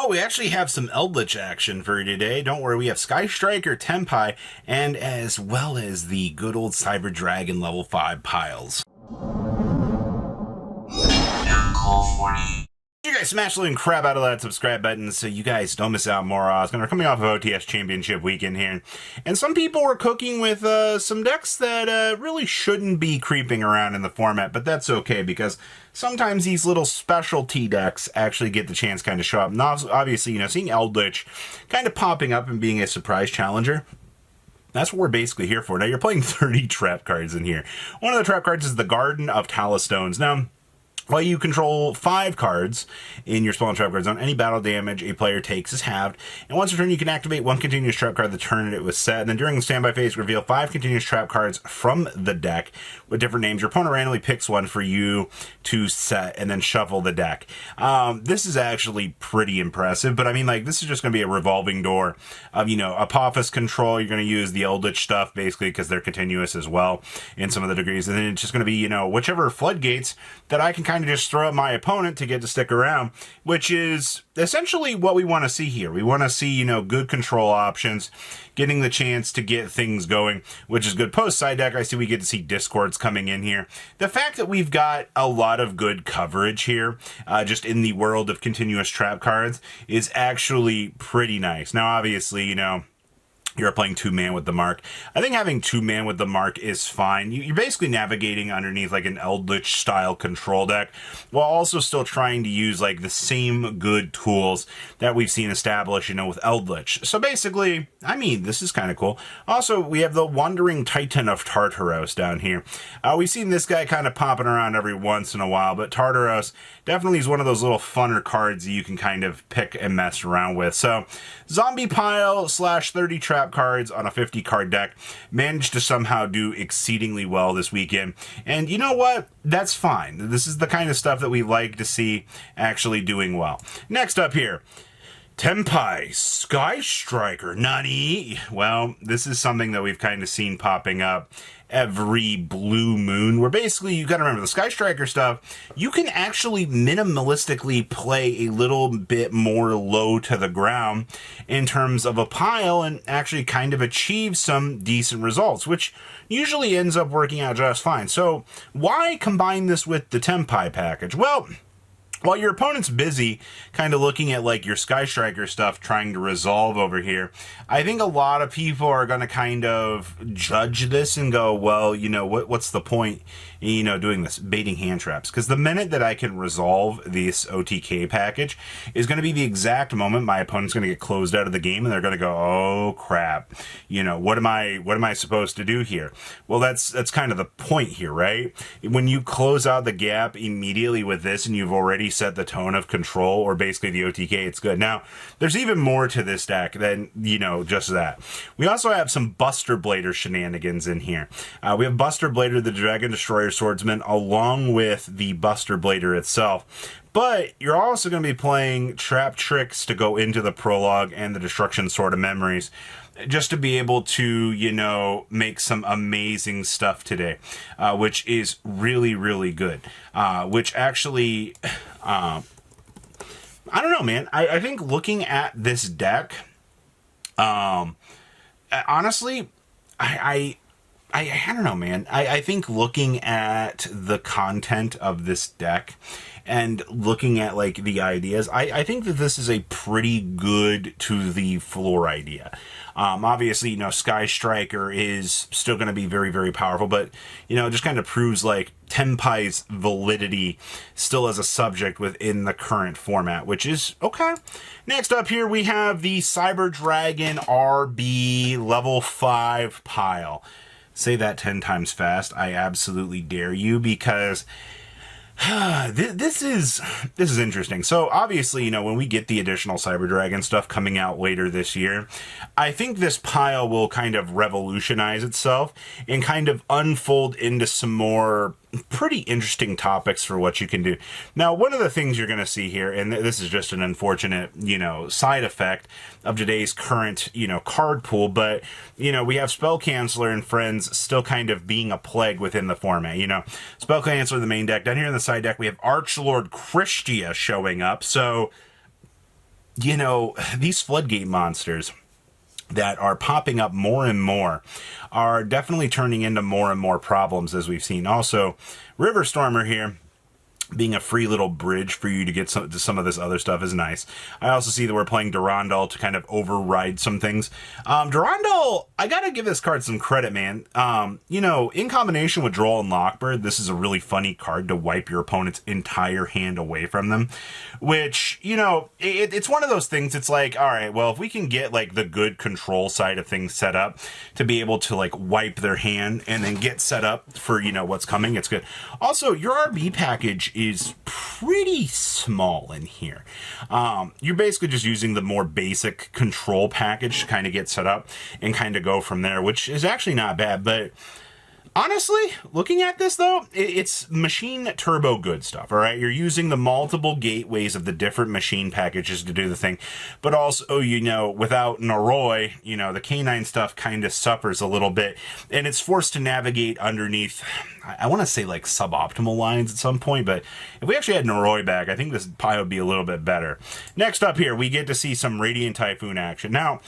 Oh, we actually have some Eldlich action for you today. Don't worry, we have Strikerpai, and as well as the good old Cyber Dragon level 5 piles. You guys smash the crap out of that subscribe button so you guys don't miss out more. We're coming off of OTS Championship weekend here, and some people were cooking with some decks that really shouldn't be creeping around in the format, but that's okay because sometimes these little specialty decks actually get the chance kind of show up. And obviously, seeing Eldlich kind of popping up and being a surprise challenger, that's what we're basically here for. Now, you're playing 30 trap cards in here. One of the trap cards is the Garden of Talstones. Now, while you control 5 cards in your spawn trap card zone, any battle damage a player takes is halved. And once per turn, you can activate 1 continuous trap card the turn it was set. And then during the standby phase, reveal 5 continuous trap cards from the deck with different names. Your opponent randomly picks one for you to set and then shuffle the deck. This is actually pretty impressive, but I mean, like, this is just going to be a revolving door of, Apophis control. You're going to use the Eldlich stuff basically because they're continuous as well in some of the degrees. And then it's just going to be, whichever floodgates that I can kind of just throw at my opponent to get to stick around, which is essentially what we want to see here. We want to see, good control options, getting the chance to get things going, which is good. Post side deck, I see we get to see Discords coming in here. The fact that we've got a lot of good coverage here, just in the world of continuous trap cards, is actually pretty nice. Now, obviously, you're playing 2-man with the mark. I think having 2-man with the mark is fine. You're basically navigating underneath like an Eldlich style control deck while also still trying to use like the same good tools that we've seen established, with Eldlich. So basically, I mean, this is kind of cool. Also, we have the Wandering Titan of Tartaros down here. We've seen this guy kind of popping around every once in a while, but Tartaros definitely is one of those little funner cards that you can kind of pick and mess around with. So, zombie pile / 30 trap cards on a 50 card deck managed to somehow do exceedingly well this weekend, and you know what, that's fine. This is the kind of stuff that we like to see actually doing well. Next up here, Tenpai Sky Striker. Nani? Well, this is something that we've kind of seen popping up every blue moon, where basically you got to remember the Sky Striker stuff, you can actually minimalistically play a little bit more low to the ground in terms of a pile and actually kind of achieve some decent results, which usually ends up working out just fine. So why combine this with the Tenpai package? Well, while your opponent's busy kind of looking at like your Sky Striker stuff trying to resolve over here, I think a lot of people are going to kind of judge this and go, well, what's the point, doing this, baiting hand traps? Because the minute that I can resolve this OTK package is going to be the exact moment my opponent's going to get closed out of the game and they're going to go, oh crap, what am I supposed to do here? Well, that's kind of the point here, right? When you close out the gap immediately with this and you've already set the tone of control, or basically the OTK, it's good. Now, there's even more to this deck than, just that. We also have some Buster Blader shenanigans in here. We have Buster Blader, the Dragon Destroyer Swordsman, along with the Buster Blader itself. But you're also going to be playing Trap Tricks to go into the prologue and the Destruction Sword of Memories, just to be able to, make some amazing stuff today, which is really, really good. Which actually, I don't know, man. I think looking at this deck, honestly, I don't know, man. I think looking at the content of this deck and looking at like the ideas, I think that this is a pretty good to the floor idea. Obviously, Sky Striker is still going to be very, very powerful, but, it just kind of proves like Tenpai's validity still as a subject within the current format, which is okay. Next up here, we have the Cyber Dragon RB level 5 pile. Say that 10 times fast. I absolutely dare you, because this is interesting. So obviously, when we get the additional Cyber Dragon stuff coming out later this year, I think this pile will kind of revolutionize itself and kind of unfold into some more pretty interesting topics for what you can do. Now, one of the things you're going to see here, and this is just an unfortunate, side effect of today's current, card pool, but, we have Spell Canceller and friends still kind of being a plague within the format. Spell Canceller, the main deck. Down here in the side deck, we have Archlord Christia showing up. So you know, these floodgate monsters that are popping up more and more are definitely turning into more and more problems, as we've seen. Also, River Stormer here being a free little bridge for you to get to some of this other stuff is nice. I also see that we're playing Durandal to kind of override some things. Durandal, I gotta give this card some credit, man. You know, in combination with Droll and Lockbird, this is a really funny card to wipe your opponent's entire hand away from them. Which, you know, it's one of those things, it's like, all right, well, if we can get, like, the good control side of things set up to be able to, like, wipe their hand and then get set up for, you know, what's coming, it's good. Also, your RB package is pretty small in here. You're basically just using the more basic control package to kind of get set up and kind of go from there, which is actually not bad. But honestly, looking at this though, it's machine turbo good stuff, all right? You're using the multiple gateways of the different machine packages to do the thing, but also, you know, without Noroi, you know, the canine stuff kind of suffers a little bit, and it's forced to navigate underneath, I want to say like suboptimal lines at some point, but if we actually had Noroi back, I think this pie would be a little bit better. Next up here, we get to see some Radiant Typhoon action. Now,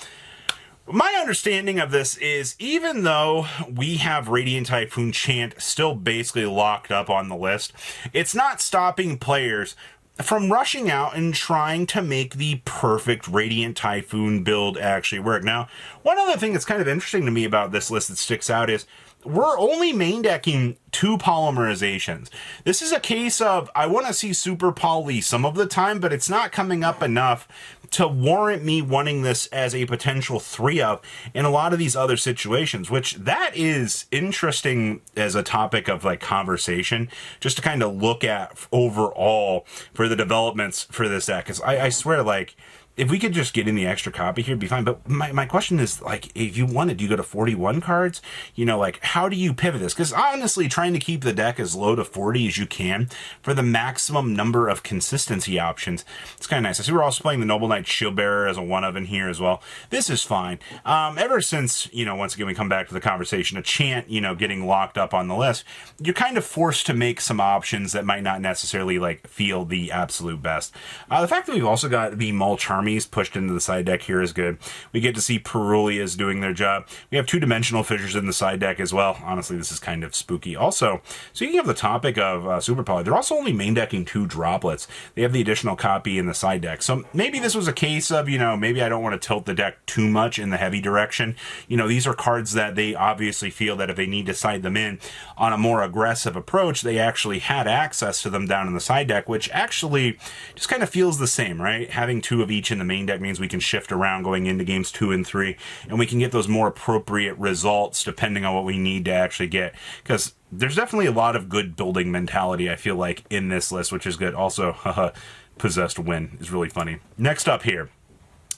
my understanding of this is, even though we have Radiant Typhoon Chant still basically locked up on the list, it's not stopping players from rushing out and trying to make the perfect Radiant Typhoon build actually work. Now, one other thing that's kind of interesting to me about this list that sticks out is we're only main decking 2 polymerizations. This is a case of, I want to see Super Poly some of the time, but it's not coming up enough to warrant me wanting this as a potential 3-up in a lot of these other situations, which that is interesting as a topic of like conversation, just to kind of look at overall for the developments for this deck. Because I swear, like, if we could just get in the extra copy here, it'd be fine. But my question is, like, if you wanted, do you go to 41 cards? You know, like, how do you pivot this? Because honestly, trying to keep the deck as low to 40 as you can for the maximum number of consistency options, it's kind of nice. I see we're also playing the Noble Knight Shieldbearer as a one-of in here as well. This is fine. Ever since, you know, once again, we come back to the conversation, a Chant, you know, getting locked up on the list, you're kind of forced to make some options that might not necessarily, like, feel the absolute best. The fact that we've also got the Mulch Armies pushed into the side deck here is good. We get to see Perulias doing their job. We have 2-dimensional fissures in the side deck as well. Honestly, this is kind of spooky. Also, speaking of the topic of Super Poly, they're also only main decking 2 droplets. They have the additional copy in the side deck. So maybe this was a case of, you know, maybe I don't want to tilt the deck too much in the heavy direction. You know, these are cards that they obviously feel that if they need to side them in on a more aggressive approach, they actually had access to them down in the side deck, which actually just kind of feels the same, right? Having 2 of each in the main deck means we can shift around going into games 2 and 3, and we can get those more appropriate results depending on what we need to actually get. Because there's definitely a lot of good building mentality, I feel like, in this list, which is good. Also, haha, Possessed Win is really funny. Next up here,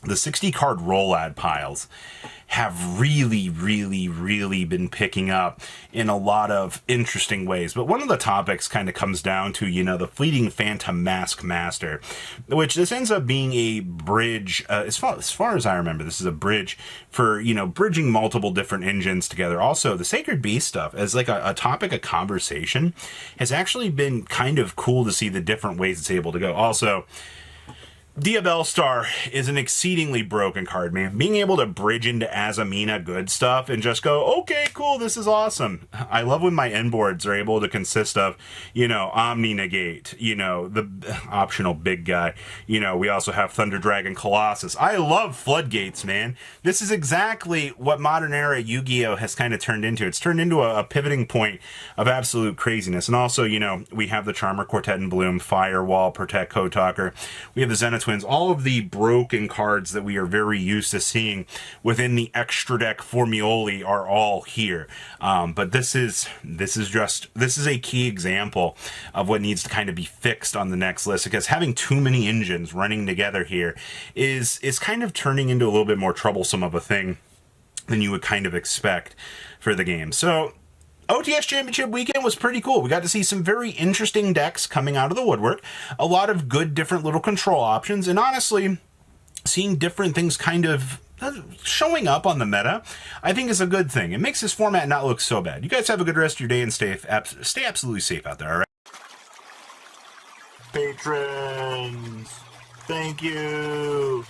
the 60 card roll ad piles have really been picking up in a lot of interesting ways. But one of the topics kind of comes down to, you know, the Fleeting Phantom Mask Master, which this ends up being a bridge. As far as I remember, this is a bridge for, you know, bridging multiple different engines together. Also, the Sacred Beast stuff as like a topic of conversation has actually been kind of cool to see the different ways it's able to go. Also, Diabellstar is an exceedingly broken card, man. Being able to bridge into Azamina good stuff and just go, okay, cool, this is awesome. I love when my end boards are able to consist of, you know, Omni Negate, you know, the optional big guy. You know, we also have Thunder Dragon Colossus. I love Floodgates, man. This is exactly what modern era Yu-Gi-Oh! Has kind of turned into. It's turned into a pivoting point of absolute craziness. And also, you know, we have the Charmer Quartet in Bloom, Firewall, Protect Code Talker. We have the Zenith Twins, all of the broken cards that we are very used to seeing within the extra deck Formioli are all here. But this is a key example of what needs to kind of be fixed on the next list, because having too many engines running together here is kind of turning into a little bit more troublesome of a thing than you would kind of expect for the game. So OTS Championship Weekend was pretty cool. We got to see some very interesting decks coming out of the woodwork, a lot of good different little control options, and honestly, seeing different things kind of showing up on the meta, I think is a good thing. It makes this format not look so bad. You guys have a good rest of your day and stay absolutely safe out there, all right? Patrons! Thank you.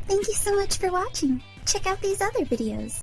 Thank you so much for watching. Check out these other videos.